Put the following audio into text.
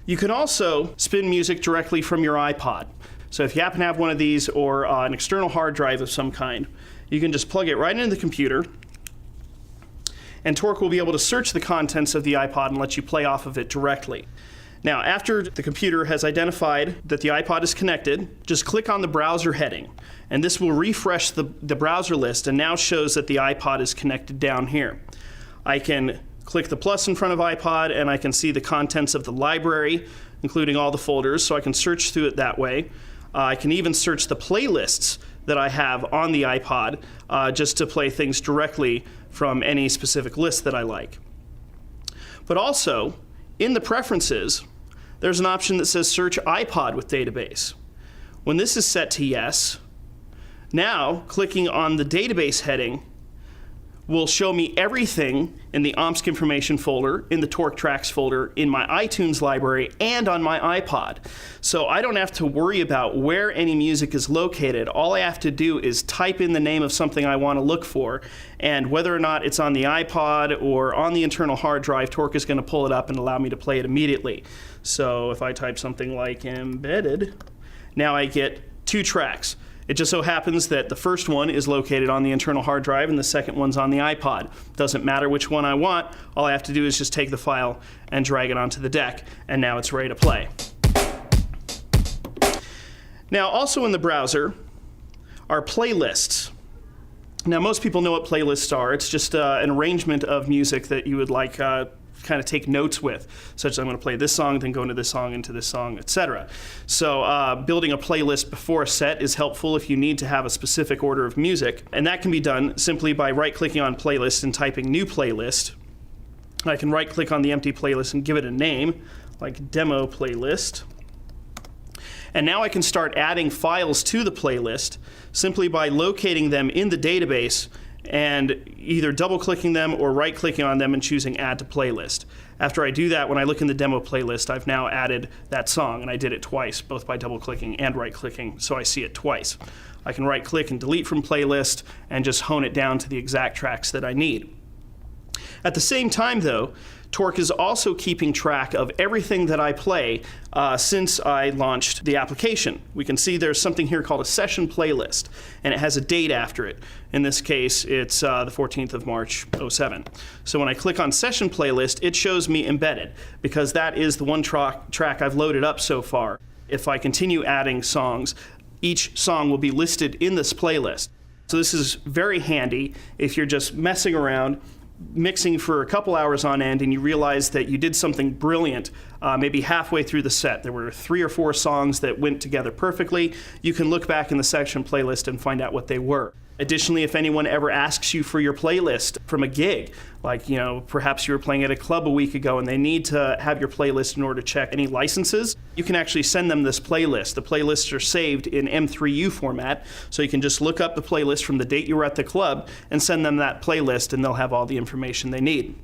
You can also spin music directly from your iPod. So if you happen to have one of these or an external hard drive of some kind, you can just plug it right into the computer, and Torque will be able to search the contents of the iPod and let you play off of it directly. Now, after the computer has identified that the iPod is connected, just click on the browser heading, and this will refresh the browser list and now shows that the iPod is connected down here. I can click the plus in front of iPod and I can see the contents of the library, including all the folders, so I can search through it that way. I can even search the playlists that I have on the iPod just to play things directly from any specific list that I like. But also, in the preferences, there's an option that says search iPod with database. When this is set to yes, now clicking on the database heading will show me everything in the OMSC information folder, in the Torque Tracks folder, in my iTunes library, and on my iPod. So I don't have to worry about where any music is located. All I have to do is type in the name of something I want to look for, and whether or not it's on the iPod or on the internal hard drive, Torque is going to pull it up and allow me to play it immediately. So if I type something like embedded, now I get 2 tracks. It just so happens that the first one is located on the internal hard drive and the second one's on the iPod. Doesn't matter which one I want. All I have to do is just take the file and drag it onto the deck, and now it's ready to play. Now, also in the browser are playlists. Now, most people know what playlists are. It's just an arrangement of music that you would like kind of take notes with, such as I'm going to play this song, then go into this song, etc. So building a playlist before a set is helpful if you need to have a specific order of music, and that can be done simply by right-clicking on playlist and typing new playlist. I can right-click on the empty playlist and give it a name, like demo playlist. And now I can start adding files to the playlist simply by locating them in the database and either double-clicking them or right-clicking on them and choosing Add to Playlist. After I do that, when I look in the demo playlist, I've now added that song, and I did it twice, both by double-clicking and right-clicking, so I see it twice. I can right-click and delete from playlist and just hone it down to the exact tracks that I need. At the same time, though, Torque is also keeping track of everything that I play since I launched the application. We can see there's something here called a session playlist, and it has a date after it. In this case, it's the 14th of March, 07. So when I click on session playlist, it shows me embedded, because that is the one track I've loaded up so far. If I continue adding songs, each song will be listed in this playlist. So this is very handy if you're just messing around, mixing for a couple hours on end, and you realize that you did something brilliant maybe halfway through the set. There were 3 or 4 songs that went together perfectly. You can look back in the section playlist and find out what they were. Additionally, if anyone ever asks you for your playlist from a gig, like, perhaps you were playing at a club a week ago and they need to have your playlist in order to check any licenses, you can actually send them this playlist. The playlists are saved in M3U format, so you can just look up the playlist from the date you were at the club and send them that playlist, and they'll have all the information they need.